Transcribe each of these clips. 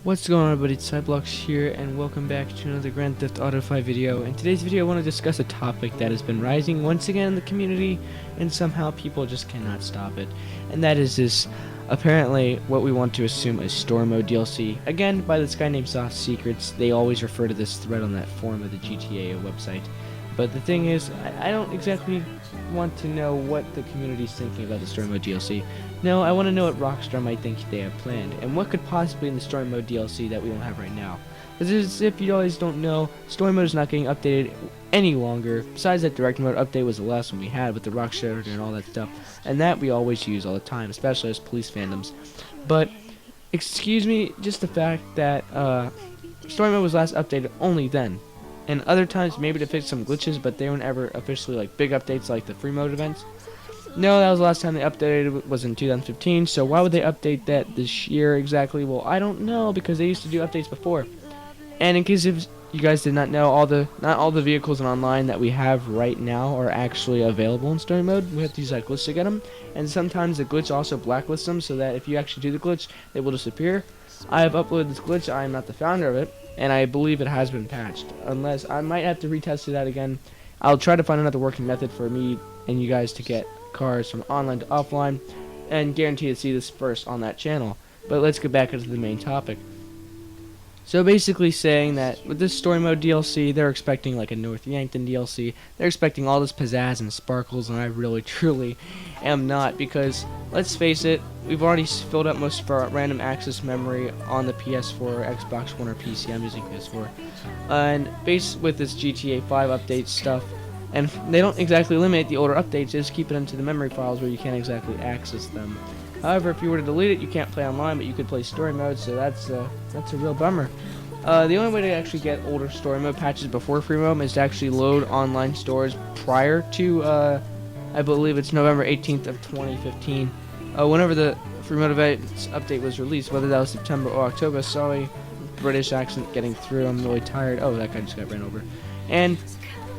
What's going on, everybody? It's Cyblocks here, and welcome back to another Grand Theft Auto 5 video. In today's video, I want to discuss a topic that has been rising once again in the community, and somehow people just cannot stop it. And that is this, apparently, what we want to assume is Story Mode DLC. Again, by this guy named Soft Secrets. They always refer to this thread on that forum of the GTA website. But the thing is, I don't exactly want to know what the community is thinking about the Story Mode DLC. No, I want to know what Rockstar might think they have planned, and what could possibly in the Story Mode DLC that we don't have right now. Because if you guys don't know, Story Mode is not getting updated any longer. Besides that Direct Mode update was the last one we had with the Rockstar and all that stuff, and that we always use all the time, especially as police fandoms. But, excuse me, just the fact that Story Mode was last updated only then. And other times maybe to fix some glitches, but they weren't ever officially like big updates like the free mode events. No, that was the last time they updated, was in 2015, so why would they update that this year exactly? Well, I don't know, because they used to do updates before. And in case if you guys did not know, not all the vehicles in online that we have right now are actually available in story mode. We have to use that glitch to get them, and sometimes the glitch also blacklists them, so that if you actually do the glitch, they will disappear. I have uploaded this glitch, I am not the founder of it, and I believe it has been patched. Unless, I might have to retest it out again. I'll try to find another working method for me and you guys to get cars from online to offline, and guarantee to see this first on that channel. But let's get back into the main topic. So basically saying that with this story mode DLC, they're expecting like a North Yankton DLC. They're expecting all this pizzazz and sparkles, and I really truly am not, because let's face it, we've already filled up most of our random access memory on the PS4, Xbox One, or PC. I'm using PS4. And based with this GTA 5 update stuff, and they don't exactly eliminate the older updates, just keep it into the memory files where you can't exactly access them. However, if you were to delete it, you can't play online, but you could play story mode, so that's a real bummer. The only way to actually get older story mode patches before free mode is to actually load online stores prior to, I believe it's November 18th of 2015. Whenever the free mode events update was released, whether that was September or October. Sorry, British accent getting through. I'm really tired. Oh, that guy just got ran over. And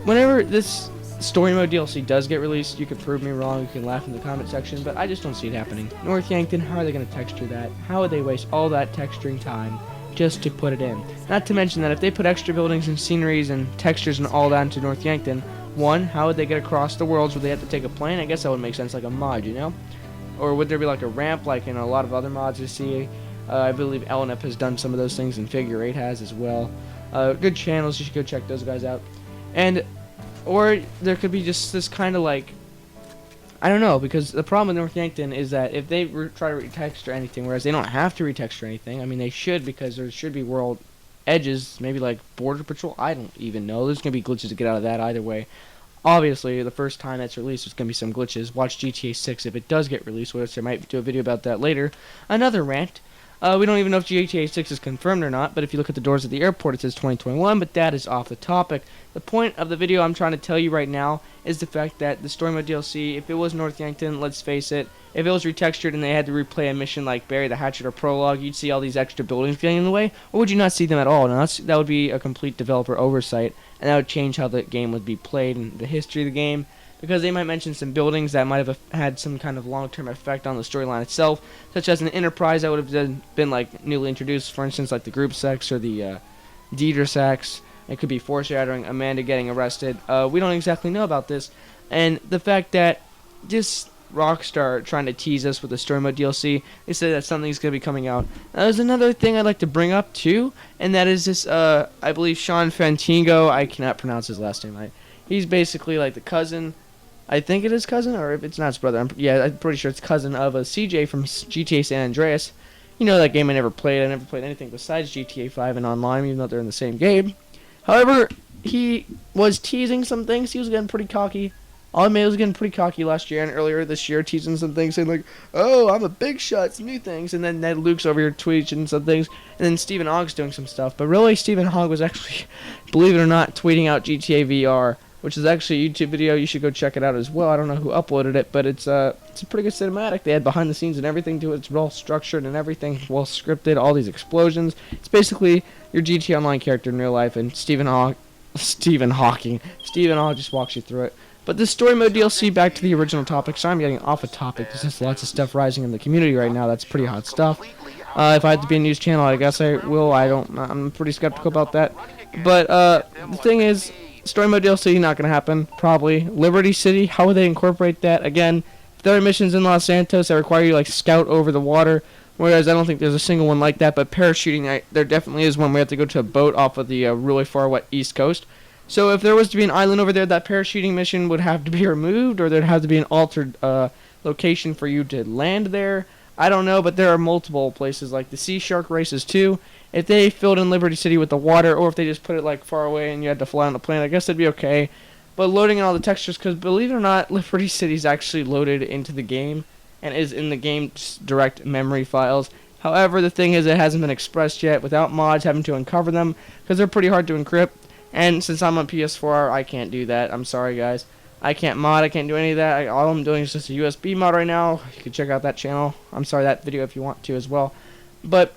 whenever this story mode DLC does get released, you can prove me wrong, you can laugh in the comment section, but I just don't see it happening. North Yankton, how are they going to texture that? How would they waste all that texturing time just to put it in? Not to mention that if they put extra buildings and sceneries and textures and all that into North Yankton, one, how would they get across the worlds? Would they have to take a plane? I guess that would make sense, like a mod, you know? Or would there be like a ramp like in a lot of other mods you see? I believe LNF has done some of those things, and Figure 8 has as well. Good channels, you should go check those guys out. And or there could be just this kind of like, I don't know, because the problem with North Yankton is that if they try to retexture anything, whereas they don't have to retexture anything, I mean they should, because there should be world edges, maybe like Border Patrol, I don't even know, there's going to be glitches to get out of that either way. Obviously, the first time that's released, there's going to be some glitches. Watch GTA 6 if it does get released, which I might do a video about that later. Another rant. We don't even know if GTA 6 is confirmed or not, but if you look at the doors at the airport, it says 2021, but that is off the topic. The point of the video I'm trying to tell you right now is the fact that the story mode DLC, if it was North Yankton, let's face it, if it was retextured and they had to replay a mission like Bury the Hatchet or Prologue, you'd see all these extra buildings getting in the way, or would you not see them at all? Now, that would be a complete developer oversight, and that would change how the game would be played and the history of the game, because they might mention some buildings that might have had some kind of long-term effect on the storyline itself, such as an Enterprise that would have been like newly introduced, for instance, like the group sex or the Dieter sex. It could be foreshadowing Amanda getting arrested. We don't exactly know about this, and the fact that just Rockstar trying to tease us with the story mode DLC, they said that something's going to be coming out. Now, there's another thing I'd like to bring up too, and that is this, I believe Sean Fantingo, I cannot pronounce his last name right. He's basically like the cousin, I think it is cousin, or if it's not his brother, I'm pretty sure it's cousin of a CJ from GTA San Andreas. You know that game I never played anything besides GTA 5 and online, even though they're in the same game. However, he was teasing some things, he was getting pretty cocky. I'll admit, he was getting pretty cocky last year and earlier this year, teasing some things, saying like, oh, I'm a big shot, some new things, and then Ned Luke's over here tweeting some things, and then Stephen Hogg's doing some stuff, but really, Stephen Hogg was actually, believe it or not, tweeting out GTA VR, which is actually a YouTube video. You should go check it out as well. I don't know who uploaded it, but it's a pretty good cinematic. They had behind the scenes and everything to it. It's well structured and everything, well scripted. All these explosions. It's basically your GTA Online character in real life, and Stephen Hogg just walks you through it. But this story mode DLC, back to the original topic. Sorry, I'm getting off a topic. There's just lots of stuff rising in the community right now. That's pretty hot stuff. If I have to be a news channel, I guess I will. I'm pretty skeptical about that. But the thing is, story mode DLC not gonna happen. Probably Liberty City. How would they incorporate that? Again, there are missions in Los Santos that require you like scout over the water. Whereas I don't think there's a single one like that. But parachuting, there definitely is one. We have to go to a boat off of the really far wet East Coast. So if there was to be an island over there, that parachuting mission would have to be removed, or there'd have to be an altered location for you to land there. I don't know, but there are multiple places like the Sea Shark races too. If they filled in Liberty City with the water, or if they just put it like far away and you had to fly on the plane, I guess that'd be okay. But loading in all the textures, because believe it or not, Liberty City is actually loaded into the game and is in the game's direct memory files. However, the thing is, it hasn't been expressed yet without mods having to uncover them, because they're pretty hard to encrypt. And since I'm on PS4, I can't do that. I'm sorry, guys. I can't mod. I can't do any of that. All I'm doing is just a USB mod right now. You can check out that channel. I'm sorry, that video if you want to as well. But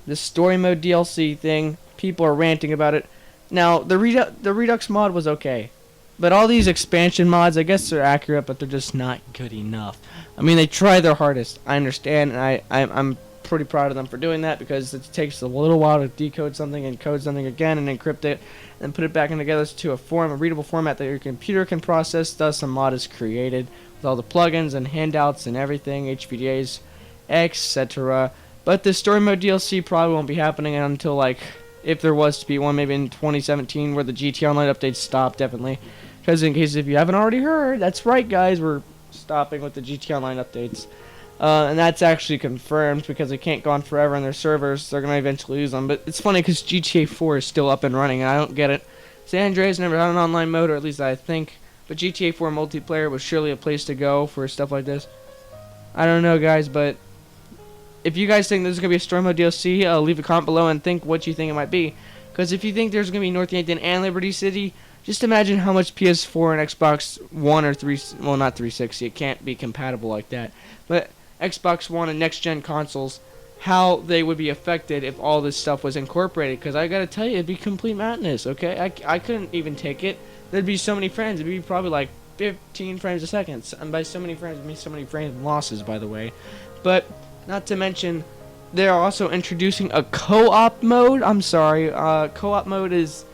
the story mode DLC thing, people are ranting about it. Now, the Redux mod was okay. But all these expansion mods, I guess they're accurate, but they're just not good enough. I mean, they try their hardest. I understand, and I'm pretty proud of them for doing that, because it takes a little while to decode something and code something again and encrypt it and put it back in together to a readable format that your computer can process. Thus, a mod is created with all the plugins and handouts and everything, HVDAs, etc. But the story mode DLC probably won't be happening until, like, if there was to be one, maybe in 2017, where the GT Online updates stop, definitely. Because in case if you haven't already heard, that's right, guys, we're stopping with the GT Online updates. And that's actually confirmed, because they can't go on forever on their servers. They're going to eventually lose them. But it's funny because GTA 4 is still up and running, and I don't get it. San Andreas never had an online mode, or at least I think. But GTA 4 multiplayer was surely a place to go for stuff like this. I don't know, guys, but if you guys think there's going to be a story mode DLC, leave a comment below and think what you think it might be. Because if you think there's going to be North Yankton and Liberty City, just imagine how much PS4 and Xbox One or 3... Well, not 360. It can't be compatible like that. But Xbox One and next-gen consoles, how they would be affected if all this stuff was incorporated. Because I got to tell you, it'd be complete madness, okay? I couldn't even take it. There'd be so many frames. It'd be probably like 15 frames a second. And by so many frames, I mean so many frame losses, by the way. But not to mention, they're also introducing a co-op mode. I'm sorry. Co-op mode is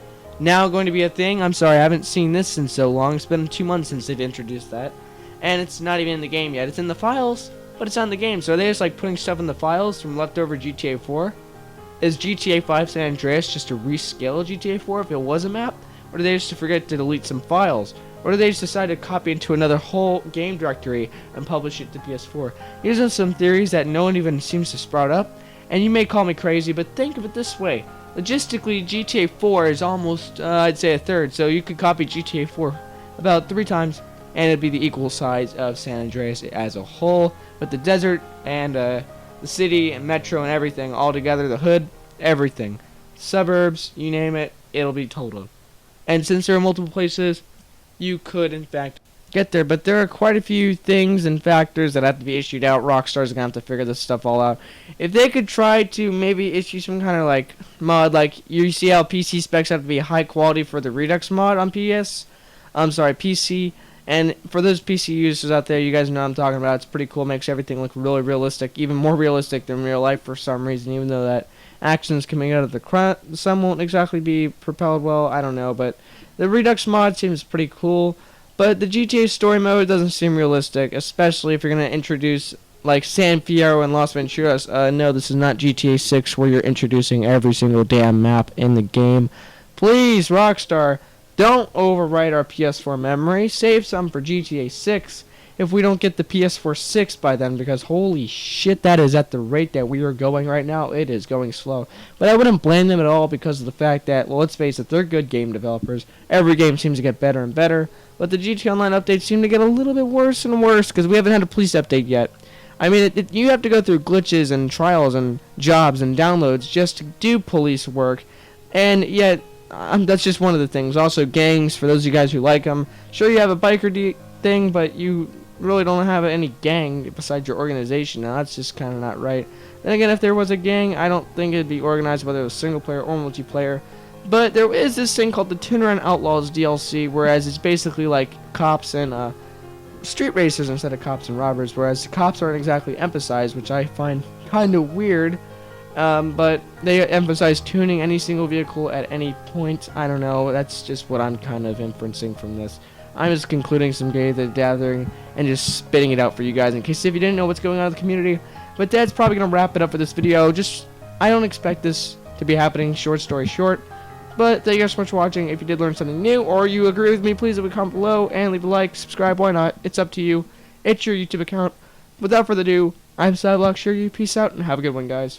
now going to be a thing. I'm sorry, I haven't seen this in so long. It's been 2 months since they've introduced that. And it's not even in the game yet. It's in the files, but it's on the game. So are they just like putting stuff in the files from leftover GTA 4? Is GTA 5 San Andreas just a rescale of GTA 4 if it was a map? Or do they just forget to delete some files? Or do they just decide to copy into another whole game directory and publish it to PS4? Here's some theories that no one even seems to sprout up. And you may call me crazy, but think of it this way. Logistically, GTA 4 is almost, I'd say, a third. So you could copy GTA 4 about 3 times, and it'd be the equal size of San Andreas as a whole. With the desert and the city and metro and everything all together, the hood, everything. Suburbs, you name it, it'll be totaled. And since there are multiple places, you could, in fact, get there. But there are quite a few things and factors that have to be issued out. Rockstar's going to have to figure this stuff all out. If they could try to maybe issue some kind of, like, mod, like, you see how PC specs have to be high quality for the Redux mod on PC. And for those PC users out there, you guys know what I'm talking about. It's pretty cool. Makes everything look really realistic. Even more realistic than real life for some reason, even though that actions coming out of the some won't exactly be propelled well. I don't know, but the Redux mod seems pretty cool. But the GTA story mode doesn't seem realistic, especially if you're going to introduce, like, San Fierro and Las Venturas. No, this is not GTA 6 where you're introducing every single damn map in the game. Please, Rockstar, don't overwrite our PS4 memory. Save some for GTA 6 if we don't get the PS4 6 by then, because holy shit, that is at the rate that we are going right now. It is going slow. But I wouldn't blame them at all because of the fact that, well, let's face it, they're good game developers. Every game seems to get better and better. But the GTA Online updates seem to get a little bit worse and worse because we haven't had a police update yet. I mean, you have to go through glitches and trials and jobs and downloads just to do police work. And yet, that's just one of the things. Also, gangs, for those of you guys who like them. Sure, you have a biker thing, but you really don't have any gang besides your organization. Now, that's just kind of not right. Then again, if there was a gang, I don't think it'd be organized whether it was single player or multiplayer. But there is this thing called the Tuner and Outlaws DLC, whereas it's basically like cops and street racers instead of cops and robbers, whereas the cops aren't exactly emphasized, which I find kind of weird. But they emphasize tuning any single vehicle at any point. I don't know. That's just what I'm kind of inferencing from this. I'm just concluding some data gathering and just spitting it out for you guys in case if you didn't know what's going on in the community. But that's probably going to wrap it up for this video. I don't expect this to be happening, short story short. But thank you guys so much for watching. If you did learn something new or you agree with me, please leave a comment below and leave a like, subscribe, why not? It's up to you. It's your YouTube account. Without further ado, I'm Cyberluxury. Peace out and have a good one, guys.